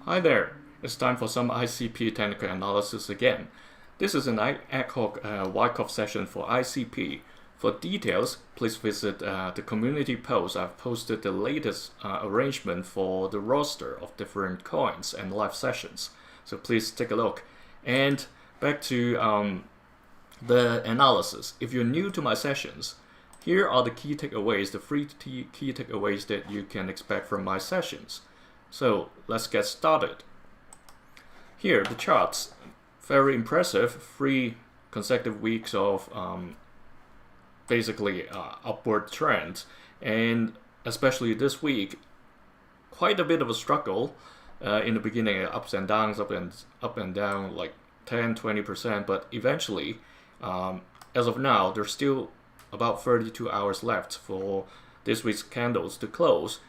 Hi there, it's time for some ICP technical analysis again. This is an ad hoc Wyckoff session for ICP. For details, please visit the community post. I've posted the latest arrangement for the roster of different coins and live sessions. So please take a look. And back to the analysis. If you're new to my sessions, here are the key takeaways, the three key takeaways that you can expect from my sessions. So let's get started. Here, the charts, very impressive, 3 consecutive weeks of basically upward trend, and especially this week, quite a bit of a struggle in the beginning, ups and downs, up and down, like 10-20%, but eventually, as of now, there's still about 32 hours left for this week's candles to close.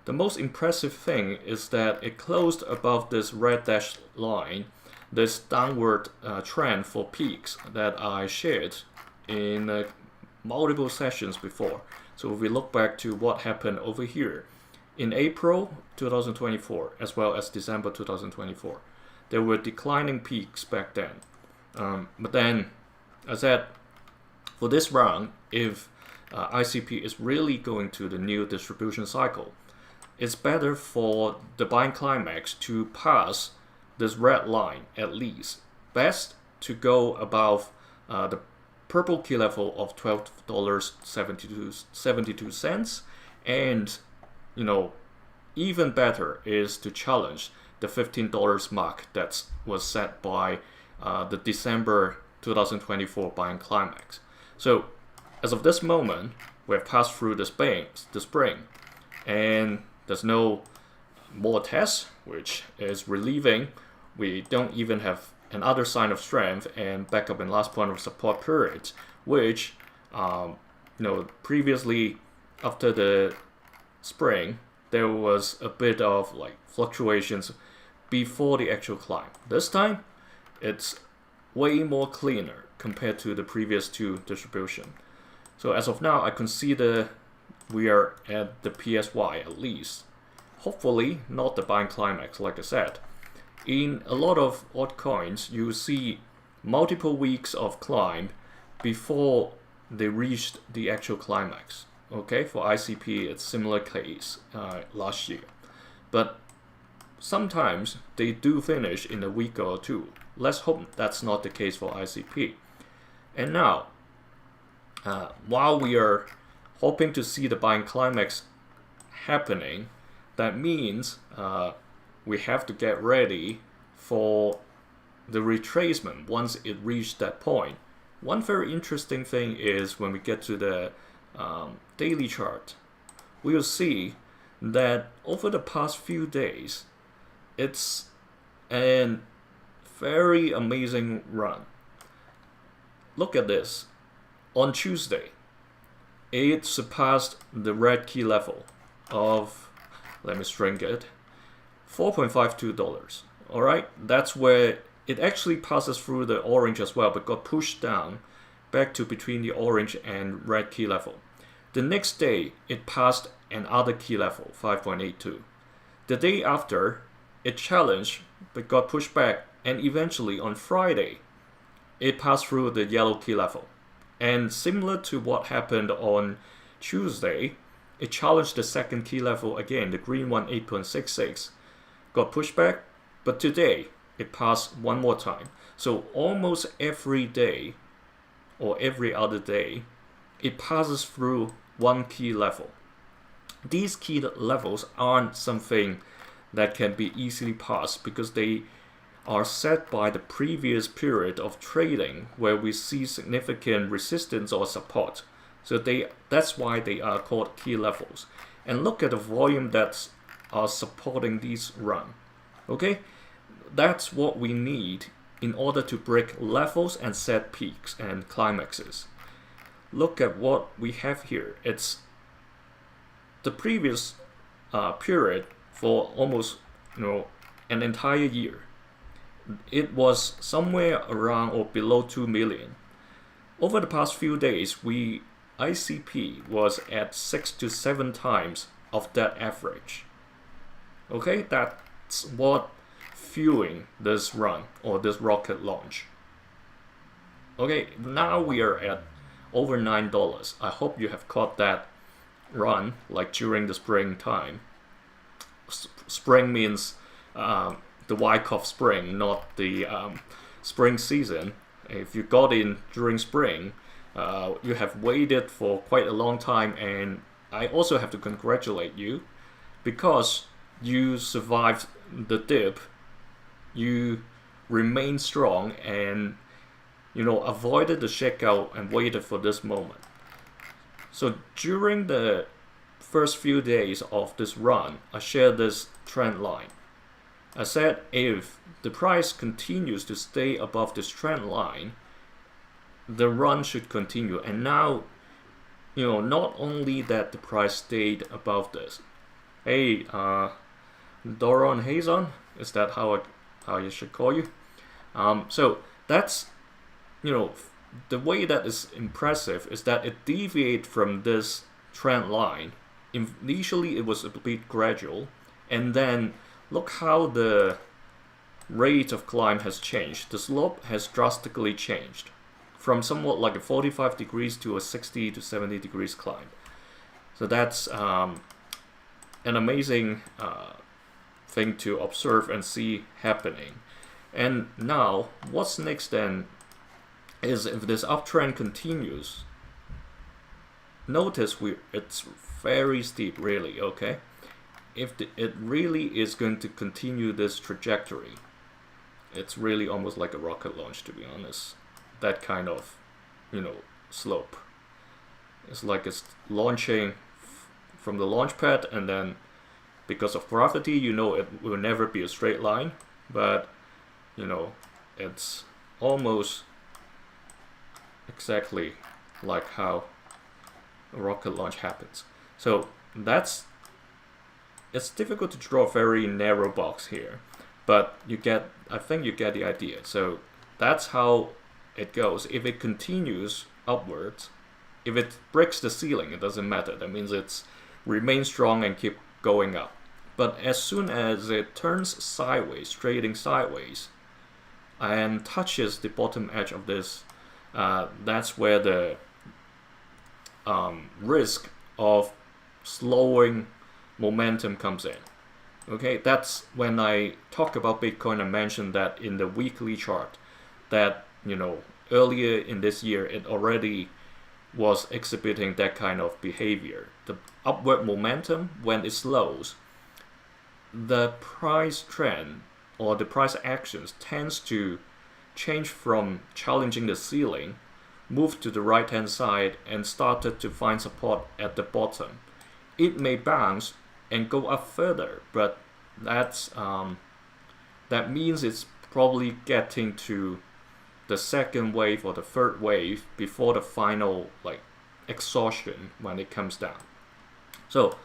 The most impressive thing is that it closed above this red dashed line, this downward trend for peaks that I shared in multiple sessions before. So if we look back to what happened over here, in April 2024 as well as December 2024, there were declining peaks back then. But then, as I said, for this round, if ICP is really going to the new distribution cycle, it's better for the buying climax to pass this red line at least. Best to go above the purple key level of $12.72, and even better is to challenge the $15 mark that was set by the December 2024 buying climax. So as of this moment, we have passed through the spring, and there's no more tests, which is relieving. We don't even have another sign of strength and backup and last point of support periods, which previously after the spring there was a bit of like fluctuations before the actual climb. This time it's way more cleaner compared to the previous two distribution. So as of now, I consider we are at the PSY at least. Hopefully not the buying climax, like I said. In a lot of altcoins, you see multiple weeks of climb before they reached the actual climax. Okay, for ICP, it's similar case last year. But sometimes they do finish in a week or two. Let's hope that's not the case for ICP. And now, while we are hoping to see the buying climax happening, that means we have to get ready for the retracement once it reached that point. One very interesting thing is when we get to the daily chart, we will see that over the past few days, it's a very amazing run. Look at this. On Tuesday, it surpassed the red key level of, let me string it, $4.52. Alright, that's where it actually passes through the orange as well, but got pushed down back to between the orange and red key level. The next day, it passed another key level, 5.82. The day after, it challenged, but got pushed back, and eventually on Friday, it passed through the yellow key level. And similar to what happened on Tuesday, it challenged the second key level again, the green one, 8.66, got pushed back, but today it passed one more time. So almost every day or every other day, it passes through one key level. These key levels aren't something that can be easily passed because they are set by the previous period of trading where we see significant resistance or support. So that's why they are called key levels. And look at the volume that are supporting these run. Okay, that's what we need in order to break levels and set peaks and climaxes. Look at what we have here. It's the previous period for almost an entire year. It was somewhere around or below 2 million. Over the past few days, ICP was at 6 to 7 times of that average. Okay, that's what fueling this run or this rocket launch. Okay, now we are at over $9. I hope you have caught that run, like during the spring time. Spring means the Wyckoff spring, not the spring season. If you got in during spring, you have waited for quite a long time, and I also have to congratulate you because you survived the dip. You remained strong and avoided the shakeout and waited for this moment. So during the first few days of this run, I shared this trend line. I said if the price continues to stay above this trend line, the run should continue. And now, not only that the price stayed above this. Hey, Doron Hazon, is that how you should call you? So that's, the way that is impressive is that it deviated from this trend line. Initially, it was a bit gradual, and then look how the rate of climb has changed. The slope has drastically changed from somewhat like a 45 degrees to a 60 to 70 degrees climb. So that's an amazing thing to observe and see happening. And now, what's next then is if this uptrend continues, notice it's very steep, really, okay? If it really is going to continue this trajectory, it's really almost like a rocket launch, to be honest. That kind of, slope. It's like it's launching from the launch pad, and then because of gravity, it will never be a straight line, but, it's almost exactly like how a rocket launch happens. So it's difficult to draw a very narrow box here, but I think you get the idea. So that's how it goes. If it continues upwards, if it breaks the ceiling, it doesn't matter. That means it's remain strong and keep going up. But as soon as it turns sideways, trading sideways, and touches the bottom edge of this, that's where the risk of slowing momentum comes in. Okay, that's when I talk about Bitcoin. I mentioned that in the weekly chart that earlier in this year it already was exhibiting that kind of behavior. The upward momentum, when it slows, the price trend or the price actions tends to change from challenging the ceiling, move to the right hand side, and started to find support at the bottom. It may bounce and go up further, but that means it's probably getting to the second wave or the third wave before the final exhaustion when it comes down. So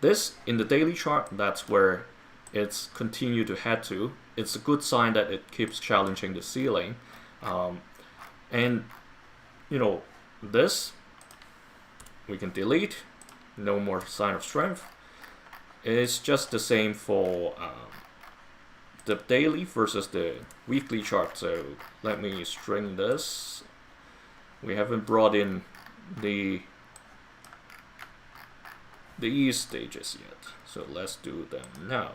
this in the daily chart, that's where it's continued to head to. It's a good sign that it keeps challenging the ceiling, and this we can delete. No more sign of strength. It's just the same for the daily versus the weekly chart. So let me string this. We haven't brought in the stages yet, so let's do them now.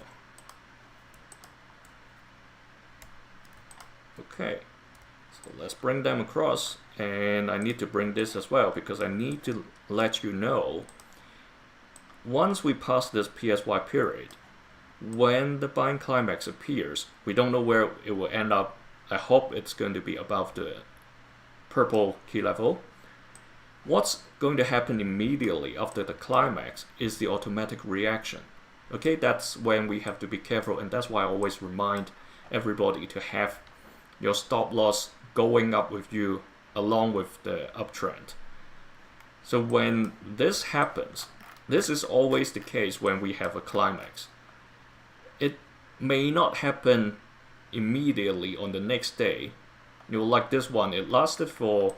Okay, so let's bring them across, and I need to bring this as well because I need to let you know once we pass this PSY period, when the buying climax appears, we don't know where it will end up. I hope it's going to be above the purple key level. What's going to happen immediately after the climax is the automatic reaction. Okay, that's when we have to be careful, and that's why I always remind everybody to have your stop loss going up with you along with the uptrend. So when this happens, this is always the case when we have a climax. It may not happen immediately on the next day. Like this one, it lasted for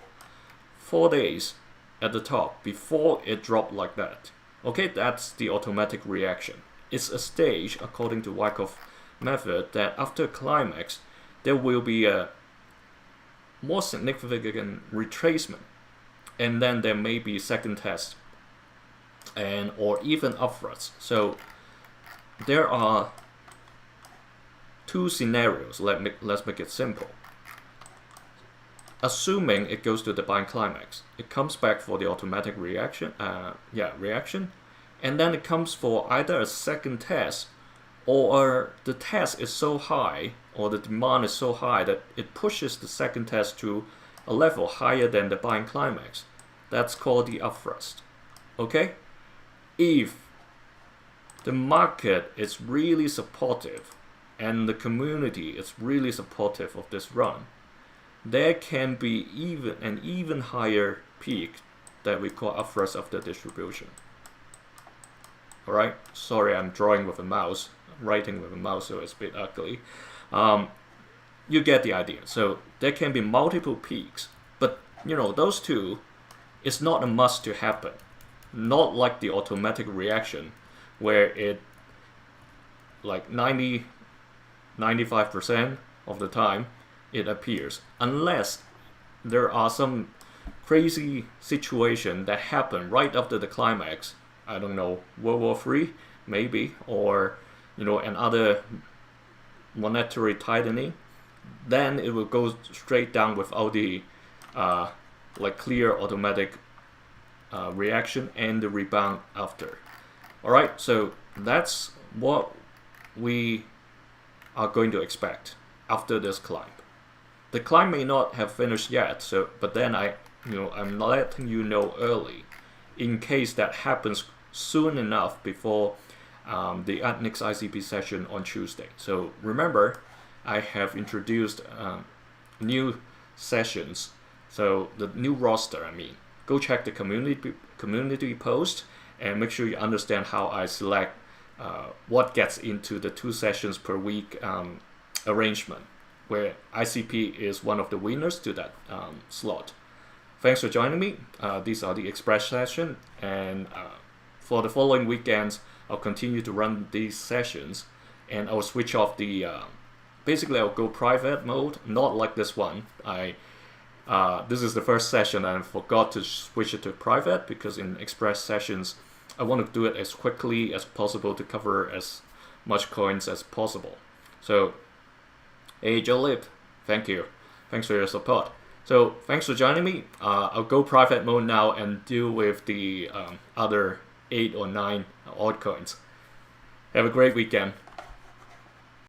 4 days at the top before it dropped like that. Okay, that's the automatic reaction. It's a stage according to Wyckoff method that after climax, there will be a more significant retracement, and then there may be second test and or even upwards. So there are two scenarios. Let's make it simple. Assuming it goes to the buying climax, it comes back for the automatic reaction, and then it comes for either a second test, or the test is so high, or the demand is so high that it pushes the second test to a level higher than the buying climax. That's called the upthrust. Okay? If the market is really supportive and the community is really supportive of this run, there can be an even higher peak that we call upthrust of the distribution. Alright, sorry, I'm drawing with a mouse, I'm writing with a mouse, so it's a bit ugly. You get the idea. So there can be multiple peaks, but those two, it's not a must to happen. Not like the automatic reaction, where it like 95% of the time it appears, unless there are some crazy situation that happen right after the climax. I don't know, World War III maybe, or another monetary tightening. Then it will go straight down without the clear automatic reaction and the rebound after. Alright, so that's what we are going to expect after this climb. The climb may not have finished yet, but then I'm letting you know early, in case that happens soon enough before the next ICP session on Tuesday. So remember, I have introduced new sessions, so the new roster. Go check the community post and make sure you understand how I select what gets into the 2 sessions per week arrangement, where ICP is one of the winners to that slot. Thanks for joining me. These are the express session, and for the following weekends, I'll continue to run these sessions, and I'll switch off the. Basically, I'll go private mode, not like this one. This is the first session, and I forgot to switch it to private because in express sessions, I want to do it as quickly as possible to cover as much coins as possible. So, hey Jolip, thank you. Thanks for your support. So, thanks for joining me. I'll go private mode now and deal with the other 8 or 9 altcoins. Have a great weekend.